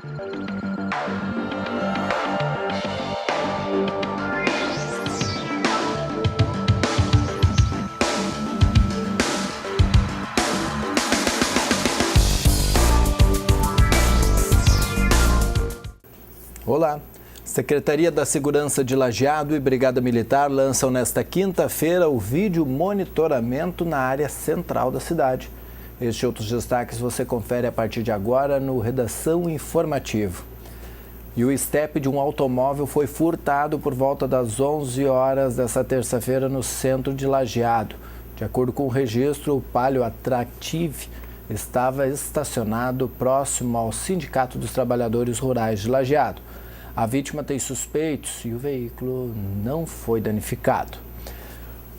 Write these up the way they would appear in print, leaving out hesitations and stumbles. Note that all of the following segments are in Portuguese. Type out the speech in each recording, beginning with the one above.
Olá! Secretaria da Segurança de Lajeado e Brigada Militar lançam nesta quinta-feira o vídeo monitoramento na área central da cidade. Este e outros destaques você confere a partir de agora no Redação Informativo. E o estepe de um automóvel foi furtado por volta das 11 horas desta terça-feira no centro de Lajeado. De acordo com o registro, o Palio Attractive estava estacionado próximo ao Sindicato dos Trabalhadores Rurais de Lajeado. A vítima tem suspeitos e o veículo não foi danificado.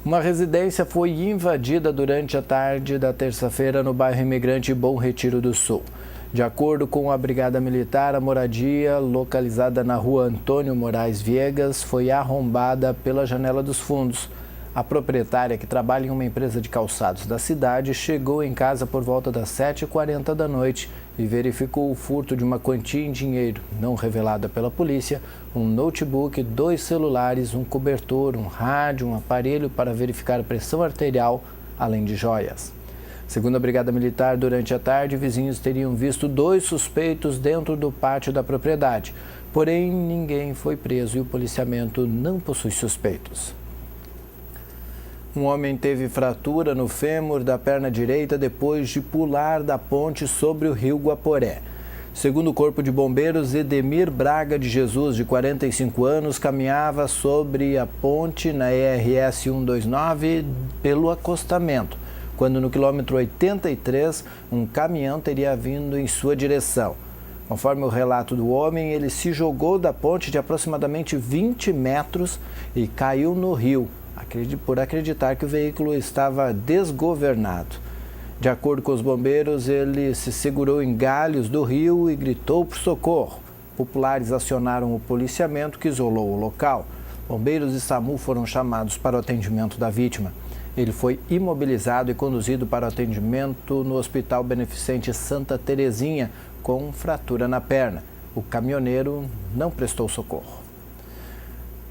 Uma residência foi invadida durante a tarde da terça-feira no bairro Imigrante Bom Retiro do Sul. De acordo com a Brigada Militar, a moradia, localizada na rua Antônio Moraes Viegas, foi arrombada pela janela dos fundos. A proprietária, que trabalha em uma empresa de calçados da cidade, chegou em casa por volta das 7h40 da noite e verificou o furto de uma quantia em dinheiro, não revelada pela polícia, um notebook, 2 celulares, um cobertor, um rádio, um aparelho para verificar a pressão arterial, além de joias. Segundo a Brigada Militar, durante a tarde, vizinhos teriam visto 2 suspeitos dentro do pátio da propriedade. Porém, ninguém foi preso e o policiamento não possui suspeitos. Um homem teve fratura no fêmur da perna direita depois de pular da ponte sobre o rio Guaporé. Segundo o Corpo de Bombeiros, Edemir Braga de Jesus, de 45 anos, caminhava sobre a ponte na ERS 129 pelo acostamento, quando no quilômetro 83 um caminhão teria vindo em sua direção. Conforme o relato do homem, ele se jogou da ponte de aproximadamente 20 metros e caiu no rio, por acreditar que o veículo estava desgovernado. De acordo com os bombeiros, ele se segurou em galhos do rio e gritou por socorro. Populares acionaram o policiamento, que isolou o local. Bombeiros e SAMU foram chamados para o atendimento da vítima. Ele foi imobilizado e conduzido para o atendimento no Hospital Beneficente Santa Terezinha, com fratura na perna. O caminhoneiro não prestou socorro.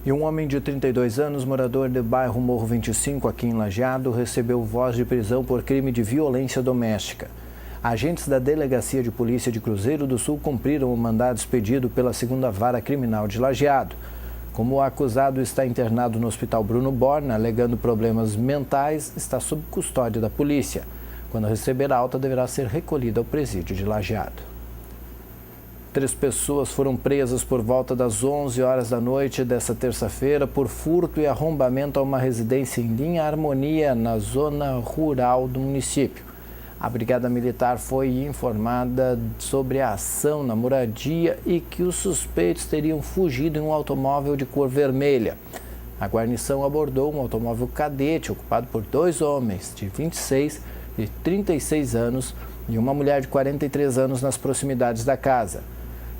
E um homem de 32 anos, morador do bairro Morro 25, aqui em Lajeado, recebeu voz de prisão por crime de violência doméstica. Agentes da Delegacia de Polícia de Cruzeiro do Sul cumpriram o mandado expedido pela 2ª Vara Criminal de Lajeado. Como o acusado está internado no Hospital Bruno Borna, alegando problemas mentais, está sob custódia da polícia. Quando receber a alta, deverá ser recolhido ao presídio de Lajeado. 3 pessoas foram presas por volta das 11 horas da noite desta terça-feira por furto e arrombamento a uma residência em Linha Harmonia, na zona rural do município. A Brigada Militar foi informada sobre a ação na moradia e que os suspeitos teriam fugido em um automóvel de cor vermelha. A guarnição abordou um automóvel cadete ocupado por 2 homens de 26 e 36 anos e uma mulher de 43 anos nas proximidades da casa.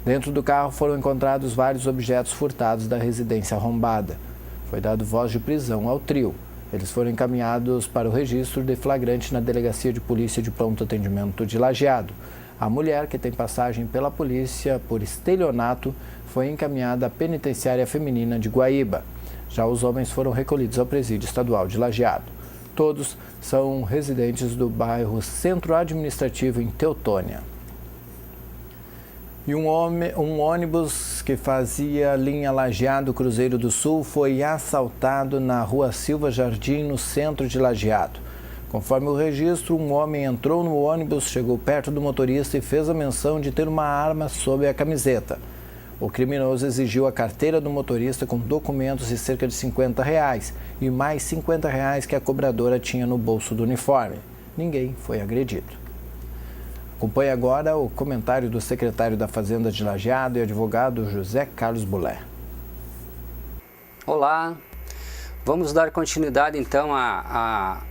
Dentro do carro foram encontrados vários objetos furtados da residência arrombada. Foi dado voz de prisão ao trio. Eles foram encaminhados para o registro de flagrante na Delegacia de Polícia de Pronto Atendimento de Lajeado. A mulher, que tem passagem pela polícia por estelionato, foi encaminhada à Penitenciária Feminina de Guaíba. Já os homens foram recolhidos ao Presídio Estadual de Lajeado. Todos são residentes do bairro Centro Administrativo em Teutônia. E um ônibus que fazia linha Lajeado Cruzeiro do Sul foi assaltado na rua Silva Jardim, no centro de Lajeado. Conforme o registro, um homem entrou no ônibus, chegou perto do motorista e fez a menção de ter uma arma sob a camiseta. O criminoso exigiu a carteira do motorista com documentos e cerca de R$50 e mais R$50 que a cobradora tinha no bolso do uniforme. Ninguém foi agredido. Acompanhe agora o comentário do secretário da Fazenda de Lajeado e advogado José Carlos Bulé. Olá, vamos dar continuidade então a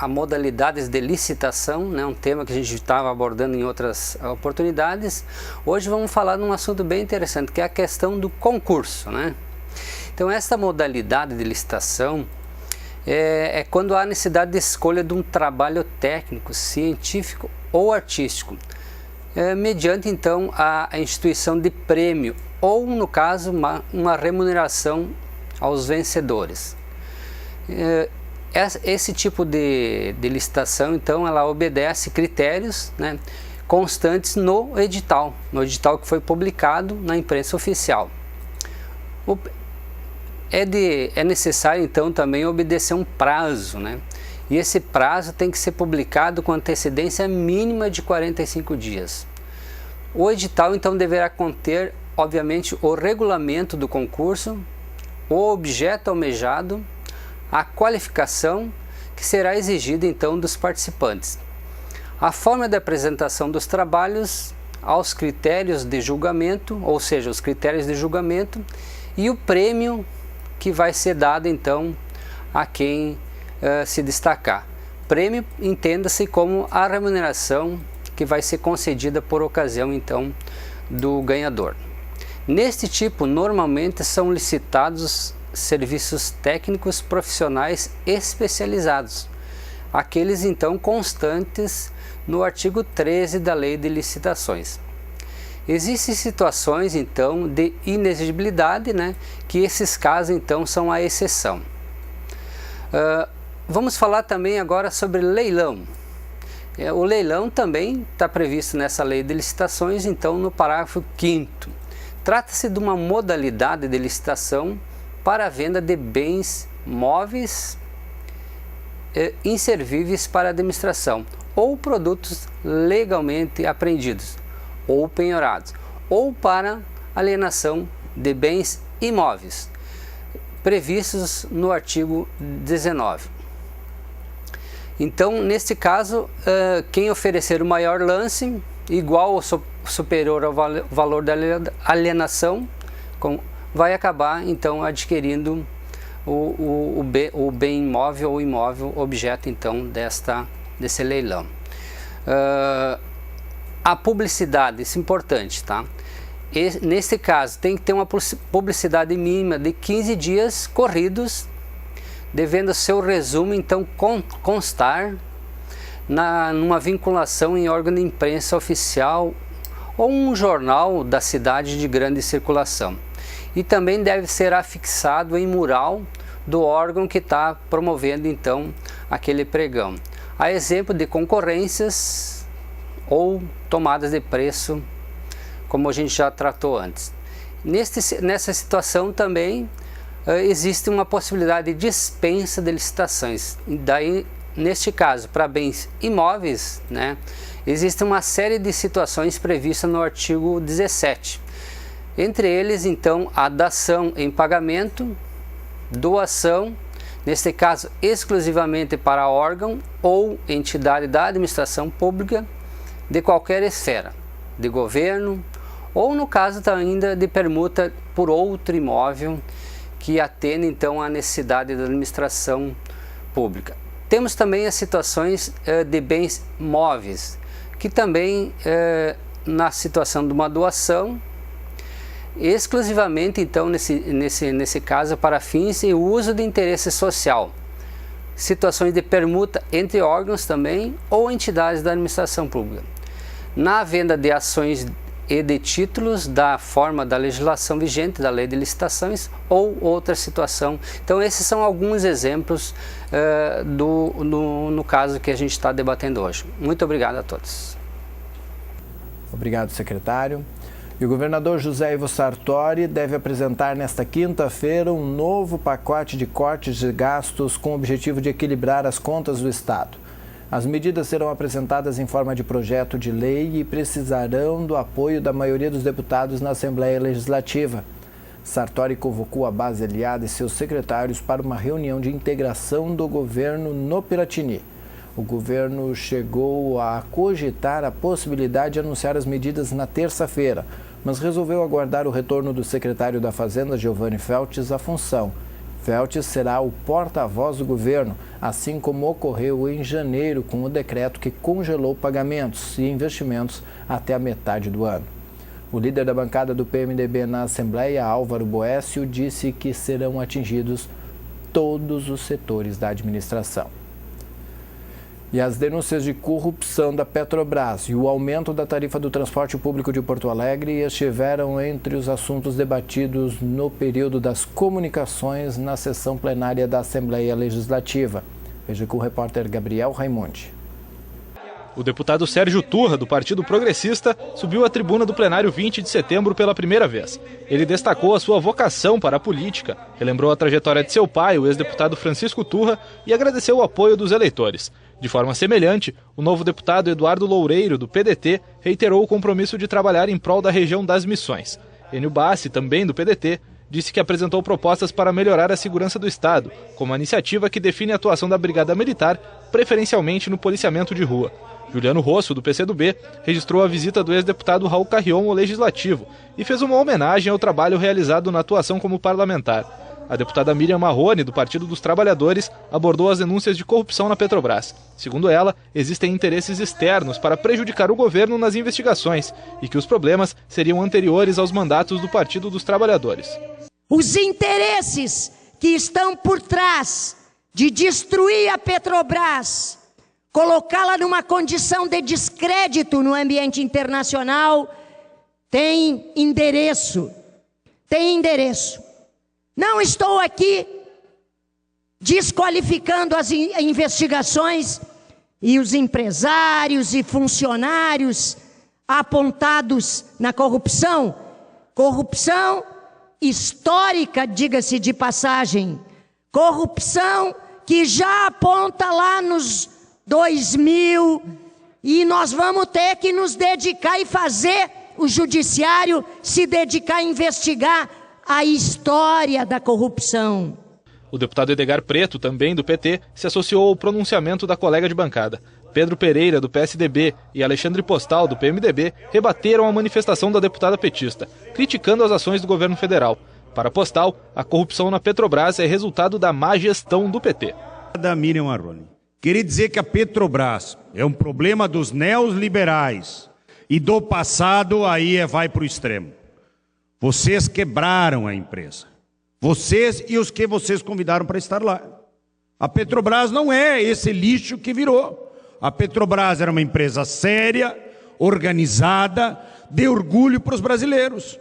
modalidades de licitação, né? Um tema que a gente estava abordando em outras oportunidades. Hoje vamos falar de um assunto bem interessante, que é a questão do concurso, né? Então esta modalidade de licitação é quando há necessidade de escolha de um trabalho técnico, científico ou artístico, mediante então a instituição de prêmio ou, no caso, uma remuneração aos vencedores. Esse tipo de licitação, então, ela obedece critérios, né, constantes no edital que foi publicado na imprensa oficial. É necessário, então, também obedecer um prazo, né? E esse prazo tem que ser publicado com antecedência mínima de 45 dias. O edital, então, deverá conter, obviamente, o regulamento do concurso, o objeto almejado, a qualificação que será exigida, então, dos participantes, a forma de apresentação dos trabalhos aos critérios de julgamento, ou seja, os critérios de julgamento, e o prêmio que vai ser dado, então, a quem se destacar. Prêmio, entenda-se como a remuneração que vai ser concedida por ocasião, então, do ganhador. Neste tipo, normalmente são licitados serviços técnicos profissionais especializados, aqueles, então, constantes no artigo 13 da Lei de Licitações. Existem situações, então, de inexigibilidade, né, que esses casos, então, são a exceção. Vamos falar também agora sobre leilão. O leilão também está previsto nessa Lei de Licitações, então, no parágrafo 5º. Trata-se de uma modalidade de licitação para a venda de bens móveis inservíveis para a administração, ou produtos legalmente apreendidos ou penhorados, ou para alienação de bens imóveis, previstos no artigo 19. Então, neste caso, quem oferecer o maior lance, igual ou superior ao valor da alienação, vai acabar, então, adquirindo o bem imóvel ou imóvel objeto, então, desse leilão. A publicidade, isso é importante, tá? Nesse caso, tem que ter uma publicidade mínima de 15 dias corridos, devendo seu resumo, então, constar numa vinculação em órgão de imprensa oficial ou um jornal da cidade de grande circulação. E também deve ser afixado em mural do órgão que está promovendo, então, aquele pregão. A exemplo de concorrências ou tomadas de preço, como a gente já tratou antes. Nessa situação também existe uma possibilidade de dispensa de licitações. Daí, neste caso, para bens imóveis, né, existe uma série de situações previstas no artigo 17. Entre eles, então, a dação em pagamento, doação, neste caso exclusivamente para órgão ou entidade da administração pública de qualquer esfera, de governo, ou no caso ainda de permuta por outro imóvel que atenda, então, à necessidade da administração pública. Temos também as situações de bens móveis, que também, na situação de uma doação, exclusivamente, então, nesse caso, para fins e uso de interesse social. Situações de permuta entre órgãos também ou entidades da administração pública. Na venda de ações e de títulos da forma da legislação vigente, da Lei de Licitações ou outra situação. Então, esses são alguns exemplos no caso que a gente está debatendo hoje. Muito obrigado a todos. Obrigado, secretário. E o governador José Ivo Sartori deve apresentar nesta quinta-feira um novo pacote de cortes de gastos com o objetivo de equilibrar as contas do Estado. As medidas serão apresentadas em forma de projeto de lei e precisarão do apoio da maioria dos deputados na Assembleia Legislativa. Sartori convocou a base aliada e seus secretários para uma reunião de integração do governo no Piratini. O governo chegou a cogitar a possibilidade de anunciar as medidas na terça-feira, mas resolveu aguardar o retorno do secretário da Fazenda, Giovanni Feltes, à função. Feltes será o porta-voz do governo, assim como ocorreu em janeiro com o decreto que congelou pagamentos e investimentos até a metade do ano. O líder da bancada do PMDB na Assembleia, Álvaro Boécio, disse que serão atingidos todos os setores da administração. E as denúncias de corrupção da Petrobras e o aumento da tarifa do transporte público de Porto Alegre estiveram entre os assuntos debatidos no período das comunicações na sessão plenária da Assembleia Legislativa. Veja com o repórter Gabriel Raimundi. O deputado Sérgio Turra, do Partido Progressista, subiu à tribuna do plenário 20 de setembro pela primeira vez. Ele destacou a sua vocação para a política, relembrou a trajetória de seu pai, o ex-deputado Francisco Turra, e agradeceu o apoio dos eleitores. De forma semelhante, o novo deputado Eduardo Loureiro, do PDT, reiterou o compromisso de trabalhar em prol da região das Missões. Enio Bassi, também do PDT, disse que apresentou propostas para melhorar a segurança do Estado, como a iniciativa que define a atuação da Brigada Militar, preferencialmente no policiamento de rua. Juliano Rosso, do PCdoB, registrou a visita do ex-deputado Raul Carrion ao Legislativo e fez uma homenagem ao trabalho realizado na atuação como parlamentar. A deputada Miriam Marrone, do Partido dos Trabalhadores, abordou as denúncias de corrupção na Petrobras. Segundo ela, existem interesses externos para prejudicar o governo nas investigações e que os problemas seriam anteriores aos mandatos do Partido dos Trabalhadores. Os interesses que estão por trás de destruir a Petrobras, colocá-la numa condição de descrédito no ambiente internacional, tem endereço. Não estou aqui desqualificando as investigações e os empresários e funcionários apontados na corrupção. Corrupção histórica, diga-se de passagem. Corrupção que já aponta lá nos 2000, e nós vamos ter que nos dedicar e fazer o judiciário se dedicar a investigar a história da corrupção. O deputado Edgar Preto, também do PT, se associou ao pronunciamento da colega de bancada. Pedro Pereira, do PSDB, e Alexandre Postal, do PMDB, rebateram a manifestação da deputada petista, criticando as ações do governo federal. Para Postal, a corrupção na Petrobras é resultado da má gestão do PT. Da Miriam Marrone. Queria dizer que a Petrobras é um problema dos neoliberais e do passado aí vai para o extremo. Vocês quebraram a empresa. Vocês e os que vocês convidaram para estar lá. A Petrobras não é esse lixo que virou. A Petrobras era uma empresa séria, organizada, de orgulho para os brasileiros.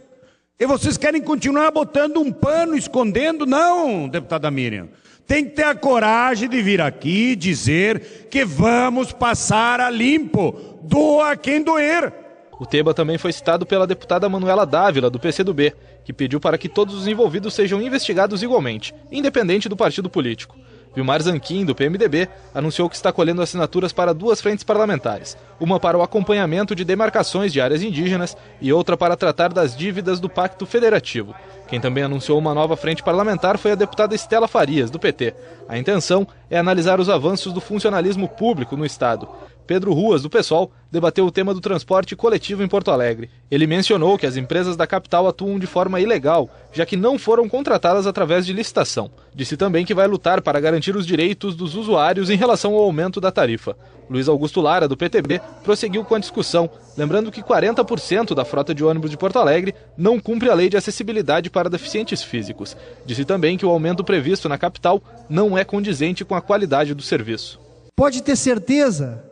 E vocês querem continuar botando um pano, escondendo? Não, deputada Miriam. Tem que ter a coragem de vir aqui e dizer que vamos passar a limpo. Doa quem doer. O tema também foi citado pela deputada Manuela Dávila, do PCdoB, que pediu para que todos os envolvidos sejam investigados igualmente, independente do partido político. Vilmar Zanquim, do PMDB, anunciou que está colhendo assinaturas para 2 frentes parlamentares, uma para o acompanhamento de demarcações de áreas indígenas e outra para tratar das dívidas do Pacto Federativo. Quem também anunciou uma nova frente parlamentar foi a deputada Estela Farias, do PT. A intenção é analisar os avanços do funcionalismo público no Estado. Pedro Ruas, do PSOL, debateu o tema do transporte coletivo em Porto Alegre. Ele mencionou que as empresas da capital atuam de forma ilegal, já que não foram contratadas através de licitação. Disse também que vai lutar para garantir os direitos dos usuários em relação ao aumento da tarifa. Luiz Augusto Lara, do PTB, prosseguiu com a discussão, lembrando que 40% da frota de ônibus de Porto Alegre não cumpre a lei de acessibilidade para deficientes físicos. Disse também que o aumento previsto na capital não é condizente com a qualidade do serviço. Pode ter certeza,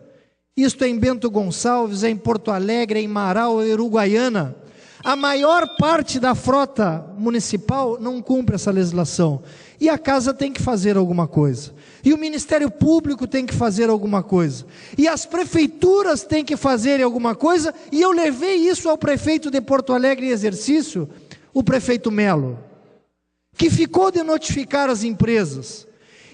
isto é em Bento Gonçalves, é em Porto Alegre, é em Marau, é em Uruguaiana. A maior parte da frota municipal não cumpre essa legislação. E a casa tem que fazer alguma coisa. E o Ministério Público tem que fazer alguma coisa. E as prefeituras têm que fazer alguma coisa. E eu levei isso ao prefeito de Porto Alegre em exercício, o prefeito Melo, que ficou de notificar as empresas.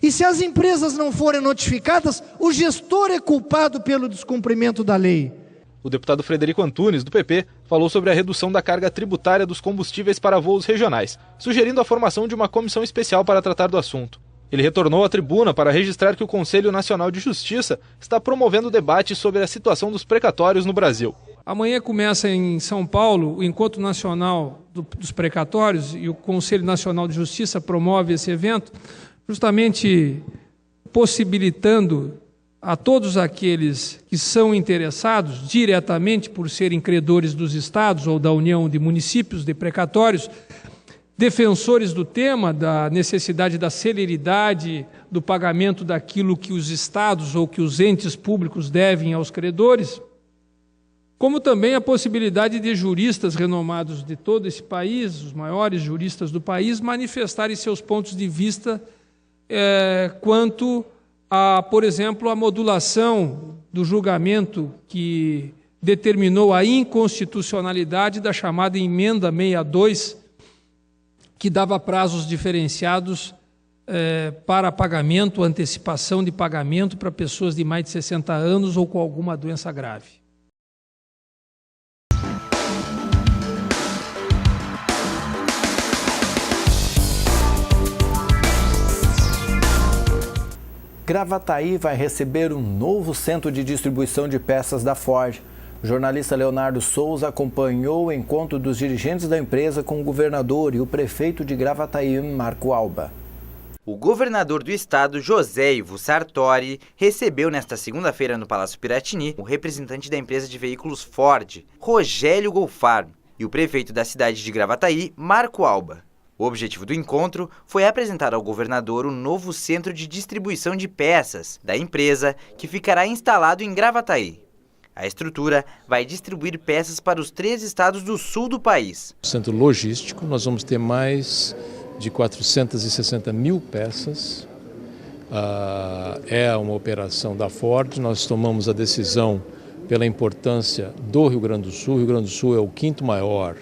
E se as empresas não forem notificadas, o gestor é culpado pelo descumprimento da lei. O deputado Frederico Antunes, do PP, falou sobre a redução da carga tributária dos combustíveis para voos regionais, sugerindo a formação de uma comissão especial para tratar do assunto. Ele retornou à tribuna para registrar que o Conselho Nacional de Justiça está promovendo debate sobre a situação dos precatórios no Brasil. Amanhã começa em São Paulo o Encontro Nacional dos Precatórios e o Conselho Nacional de Justiça promove esse evento, justamente possibilitando a todos aqueles que são interessados diretamente por serem credores dos estados ou da União de Municípios de Precatórios, defensores do tema, da necessidade da celeridade do pagamento daquilo que os estados ou que os entes públicos devem aos credores, como também a possibilidade de juristas renomados de todo esse país, os maiores juristas do país, manifestarem seus pontos de vista quanto a, por exemplo, a modulação do julgamento que determinou a inconstitucionalidade da chamada Emenda 62, que dava prazos diferenciados para pagamento, antecipação de pagamento para pessoas de mais de 60 anos ou com alguma doença grave. Gravataí vai receber um novo centro de distribuição de peças da Ford. O jornalista Leonardo Souza acompanhou o encontro dos dirigentes da empresa com o governador e o prefeito de Gravataí, Marco Alba. O governador do estado, José Ivo Sartori, recebeu nesta segunda-feira no Palácio Piratini o representante da empresa de veículos Ford, Rogério Golfar, e o prefeito da cidade de Gravataí, Marco Alba. O objetivo do encontro foi apresentar ao governador o novo centro de distribuição de peças da empresa, que ficará instalado em Gravataí. A estrutura vai distribuir peças para os 3 estados do sul do país. Centro logístico, nós vamos ter mais de 460 mil peças. É uma operação da Ford. Nós tomamos a decisão pela importância do Rio Grande do Sul. O Rio Grande do Sul é o 5º maior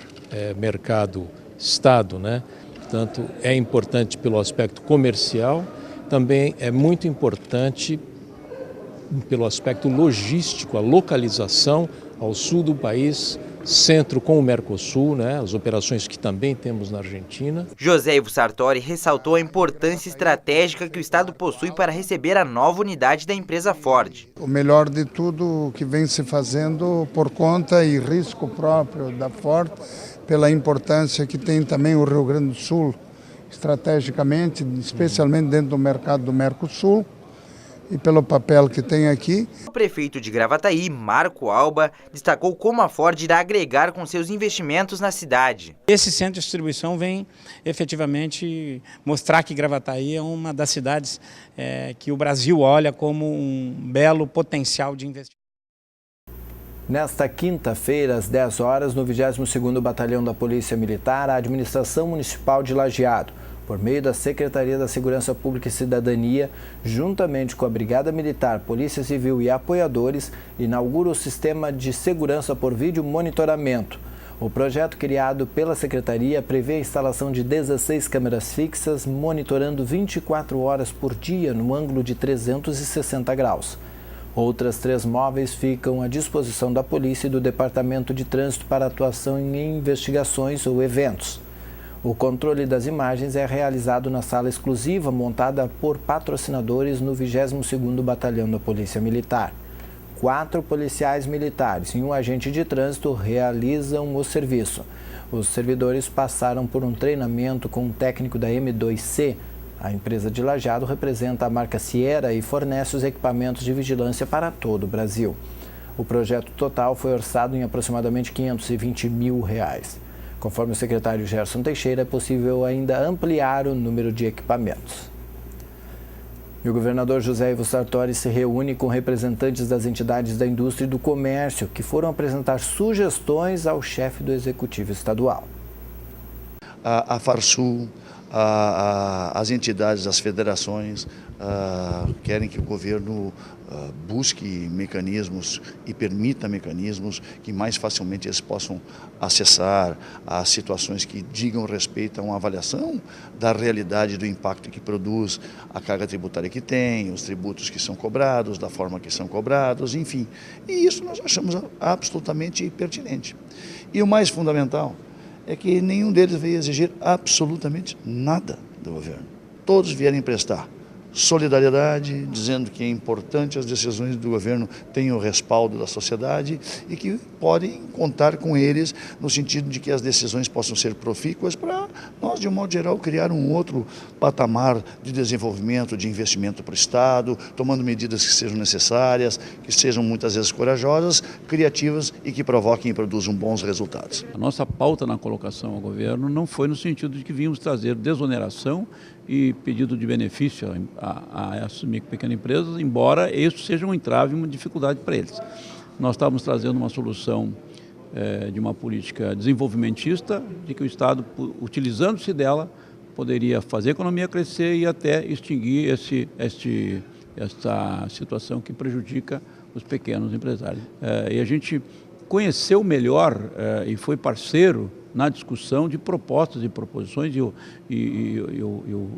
mercado estado, né? Portanto, é importante pelo aspecto comercial, também é muito importante pelo aspecto logístico, a localização ao sul do país, centro com o Mercosul, né, as operações que também temos na Argentina. José Ivo Sartori ressaltou a importância estratégica que o estado possui para receber a nova unidade da empresa Ford. O melhor de tudo que vem se fazendo por conta e risco próprio da Ford, pela importância que tem também o Rio Grande do Sul, estrategicamente, especialmente dentro do mercado do Mercosul, e pelo papel que tem aqui. O prefeito de Gravataí, Marco Alba, destacou como a Ford irá agregar com seus investimentos na cidade. Esse centro de distribuição vem efetivamente mostrar que Gravataí é uma das cidades que o Brasil olha como um belo potencial de investimento. Nesta quinta-feira, às 10 horas, no 22º Batalhão da Polícia Militar, a Administração Municipal de Lajeado, por meio da Secretaria da Segurança Pública e Cidadania, juntamente com a Brigada Militar, Polícia Civil e apoiadores, inaugura o Sistema de Segurança por Vídeo Monitoramento. O projeto criado pela Secretaria prevê a instalação de 16 câmeras fixas, monitorando 24 horas por dia no ângulo de 360 graus. Outras 3 móveis ficam à disposição da Polícia e do Departamento de Trânsito para atuação em investigações ou eventos. O controle das imagens é realizado na sala exclusiva montada por patrocinadores no 22º Batalhão da Polícia Militar. 4 policiais militares e um agente de trânsito realizam o serviço. Os servidores passaram por um treinamento com um técnico da M2C. A empresa de Lajeado representa a marca Sierra e fornece os equipamentos de vigilância para todo o Brasil. O projeto total foi orçado em aproximadamente R$520 mil. Conforme o secretário Gerson Teixeira, é possível ainda ampliar o número de equipamentos. E o governador José Ivo Sartori se reúne com representantes das entidades da indústria e do comércio, que foram apresentar sugestões ao chefe do Executivo Estadual. A Farsul, as entidades, as federações querem que o governo busque mecanismos e permita mecanismos que mais facilmente eles possam acessar as situações que digam respeito a uma avaliação da realidade do impacto que produz a carga tributária que tem, os tributos que são cobrados, da forma que são cobrados, enfim. E isso nós achamos absolutamente pertinente. E o mais fundamental é que nenhum deles veio exigir absolutamente nada do governo. Todos vieram emprestar solidariedade, dizendo que é importante as decisões do governo tenham o respaldo da sociedade e que podem contar com eles no sentido de que as decisões possam ser profícuas para nós, de um modo geral, criar um outro patamar de desenvolvimento, de investimento para o Estado, tomando medidas que sejam necessárias, que sejam muitas vezes corajosas, criativas e que provoquem e produzam bons resultados. A nossa pauta na colocação ao governo não foi no sentido de que vínhamos trazer desoneração e pedido de benefício a essas micro e pequenas empresas, embora isso seja um entrave e uma dificuldade para eles. Nós estávamos trazendo uma solução de uma política desenvolvimentista, de que o Estado, utilizando-se dela, poderia fazer a economia crescer e até extinguir essa situação que prejudica os pequenos empresários. E a gente conheceu melhor e foi parceiro na discussão de propostas e proposições e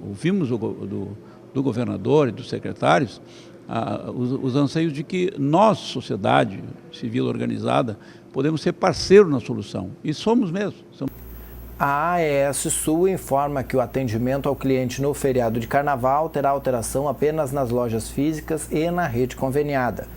ouvimos do governador e dos secretários os anseios de que nós, sociedade civil organizada, podemos ser parceiro na solução. E somos mesmo. A AES Sul informa que o atendimento ao cliente no feriado de carnaval terá alteração apenas nas lojas físicas e na rede conveniada.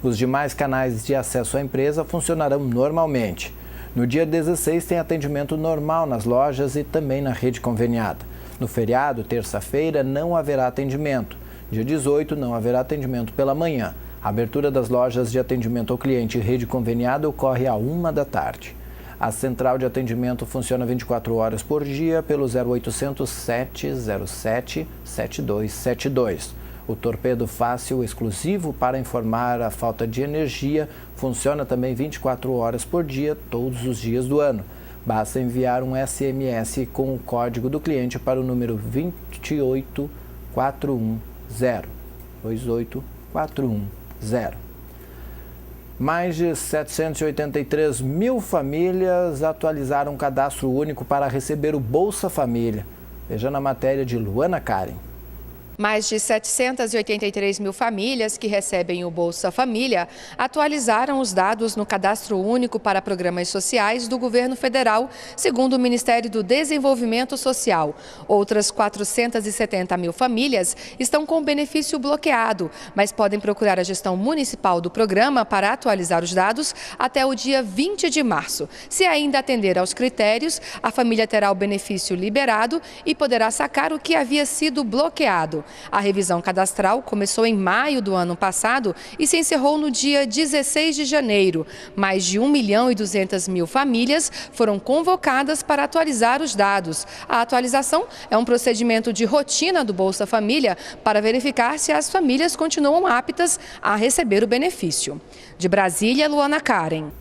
Os demais canais de acesso à empresa funcionarão normalmente. No dia 16 tem atendimento normal nas lojas e também na rede conveniada. No feriado, terça-feira, não haverá atendimento. Dia 18 não haverá atendimento pela manhã. A abertura das lojas de atendimento ao cliente e rede conveniada ocorre à 13h. A central de atendimento funciona 24 horas por dia pelo 0800 707 7272. O torpedo fácil exclusivo para informar a falta de energia funciona também 24 horas por dia, todos os dias do ano. Basta enviar um SMS com o código do cliente para o número 28410. 28410. Mais de 783 mil famílias atualizaram o cadastro único para receber o Bolsa Família. Veja na matéria de Luana Karen. Mais de 783 mil famílias que recebem o Bolsa Família atualizaram os dados no Cadastro Único para Programas Sociais do Governo Federal, segundo o Ministério do Desenvolvimento Social. Outras 470 mil famílias estão com o benefício bloqueado, mas podem procurar a gestão municipal do programa para atualizar os dados até o dia 20 de março. Se ainda atender aos critérios, a família terá o benefício liberado e poderá sacar o que havia sido bloqueado. A revisão cadastral começou em maio do ano passado e se encerrou no dia 16 de janeiro. Mais de 1.200.000 famílias foram convocadas para atualizar os dados. A atualização é um procedimento de rotina do Bolsa Família para verificar se as famílias continuam aptas a receber o benefício. De Brasília, Luana Karen.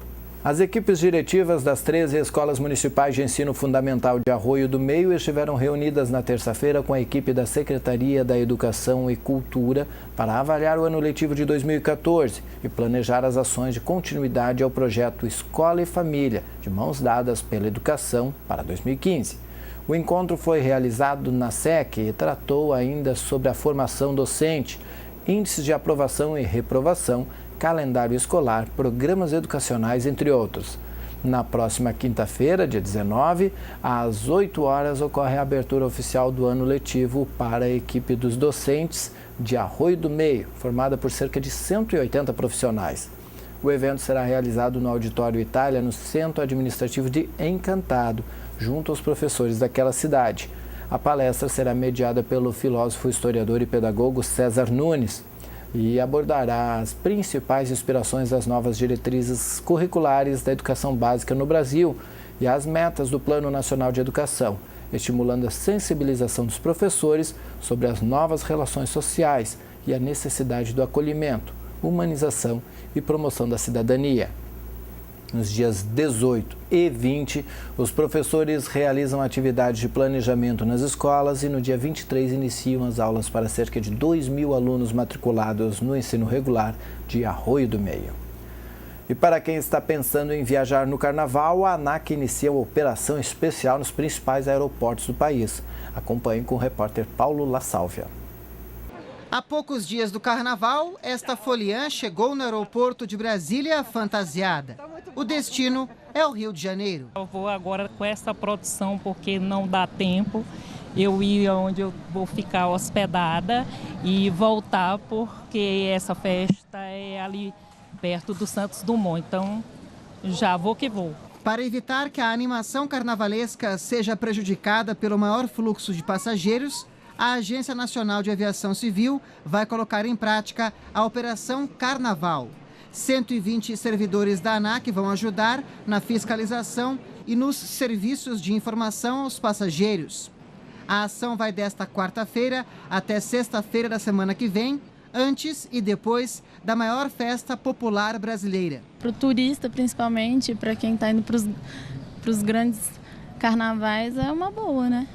As equipes diretivas das 13 escolas municipais de ensino fundamental de Arroio do Meio estiveram reunidas na terça-feira com a equipe da Secretaria da Educação e Cultura para avaliar o ano letivo de 2014 e planejar as ações de continuidade ao projeto Escola e Família, de mãos dadas pela Educação, para 2015. O encontro foi realizado na SEC e tratou ainda sobre a formação docente, índices de aprovação e reprovação, calendário escolar, programas educacionais, entre outros. Na próxima quinta-feira, dia 19, às 8 horas, ocorre a abertura oficial do ano letivo para a equipe dos docentes de Arroio do Meio, formada por cerca de 180 profissionais. O evento será realizado no Auditório Itália, no Centro Administrativo de Encantado, junto aos professores daquela cidade. A palestra será mediada pelo filósofo, historiador e pedagogo César Nunes, e abordará as principais inspirações das novas diretrizes curriculares da educação básica no Brasil e as metas do Plano Nacional de Educação, estimulando a sensibilização dos professores sobre as novas relações sociais e a necessidade do acolhimento, humanização e promoção da cidadania. Nos dias 18 e 20, os professores realizam atividades de planejamento nas escolas e no dia 23 iniciam as aulas para cerca de 2.000 alunos matriculados no ensino regular de Arroio do Meio. E para quem está pensando em viajar no Carnaval, a ANAC inicia uma operação especial nos principais aeroportos do país. Acompanhe com o repórter Paulo La Sálvia. Há poucos dias do Carnaval, esta foliã chegou no aeroporto de Brasília fantasiada. O destino é o Rio de Janeiro. Eu vou agora com essa produção porque não dá tempo eu ir onde eu vou ficar hospedada e voltar, porque essa festa é ali perto do Santos Dumont, então já vou que vou. Para evitar que a animação carnavalesca seja prejudicada pelo maior fluxo de passageiros, a Agência Nacional de Aviação Civil vai colocar em prática a Operação Carnaval. 120 servidores da ANAC vão ajudar na fiscalização e nos serviços de informação aos passageiros. A ação vai desta quarta-feira até sexta-feira da semana que vem, antes e depois da maior festa popular brasileira. Para o turista, principalmente, para quem está indo para os grandes carnavais, é uma boa, né?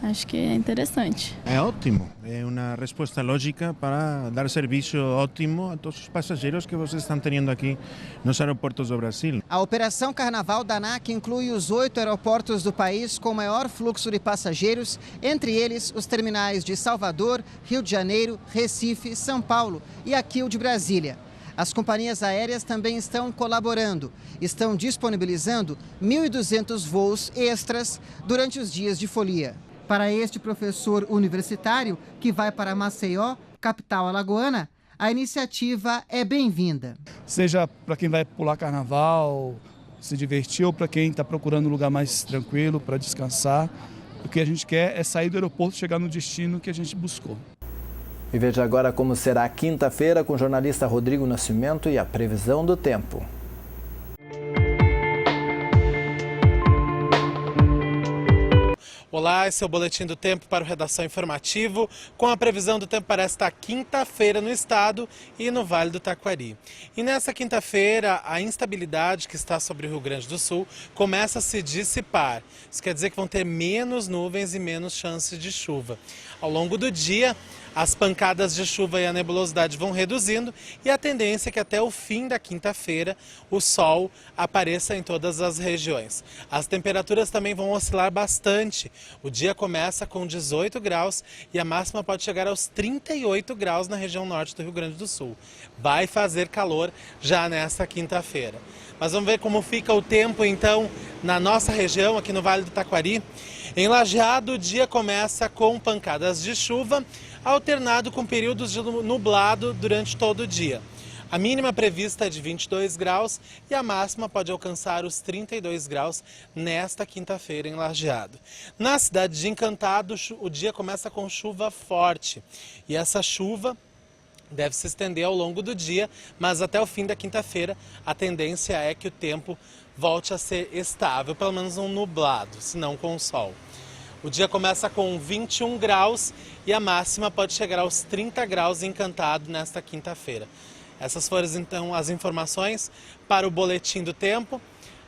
Acho que é interessante. É ótimo, é uma resposta lógica para dar serviço ótimo a todos os passageiros que vocês estão tendo aqui nos aeroportos do Brasil. A Operação Carnaval da ANAC inclui os 8 aeroportos do país com maior fluxo de passageiros, entre eles os terminais de Salvador, Rio de Janeiro, Recife, São Paulo e aqui o de Brasília. As companhias aéreas também estão colaborando. Estão disponibilizando 1.200 voos extras durante os dias de folia. Para este professor universitário, que vai para Maceió, capital alagoana, a iniciativa é bem-vinda. Seja para quem vai pular carnaval, se divertir, ou para quem está procurando um lugar mais tranquilo para descansar, o que a gente quer é sair do aeroporto e chegar no destino que a gente buscou. E veja agora como será quinta-feira com o jornalista Rodrigo Nascimento e a previsão do tempo. Olá, esse é o Boletim do Tempo para o Redação Informativo, com a previsão do tempo para esta quinta-feira no estado e no Vale do Taquari. E nessa quinta-feira, a instabilidade que está sobre o Rio Grande do Sul começa a se dissipar. Isso quer dizer que vão ter menos nuvens e menos chances de chuva. Ao longo do dia, as pancadas de chuva e a nebulosidade vão reduzindo e a tendência é que até o fim da quinta-feira o sol apareça em todas as regiões. As temperaturas também vão oscilar bastante. O dia começa com 18 graus e a máxima pode chegar aos 38 graus na região norte do Rio Grande do Sul. Vai fazer calor já nesta quinta-feira. Mas vamos ver como fica o tempo então na nossa região, aqui no Vale do Taquari. Em Lajeado, o dia começa com pancadas de chuva, alternado com períodos de nublado durante todo o dia. A mínima prevista é de 22 graus e a máxima pode alcançar os 32 graus nesta quinta-feira em Lajeado. Na cidade de Encantado, o dia começa com chuva forte e essa chuva deve se estender ao longo do dia, mas até o fim da quinta-feira a tendência é que o tempo volte a ser estável, pelo menos um nublado, se não com sol. O dia começa com 21 graus e a máxima pode chegar aos 30 graus em Encantado nesta quinta-feira. Essas foram então as informações para o Boletim do Tempo.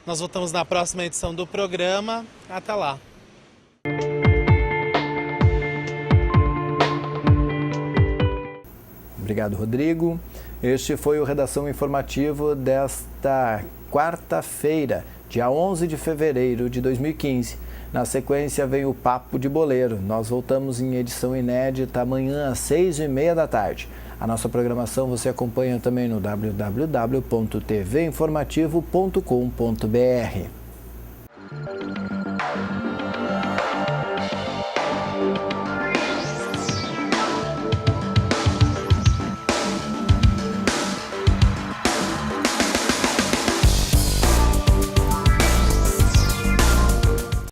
Nós voltamos na próxima edição do programa. Até lá! Obrigado, Rodrigo. Este foi o Redação Informativo desta quarta-feira, dia 11 de fevereiro de 2015. Na sequência vem o Papo de Boleiro. Nós voltamos em edição inédita amanhã às 6h30 da tarde. A nossa programação você acompanha também no www.tvinformativo.com.br.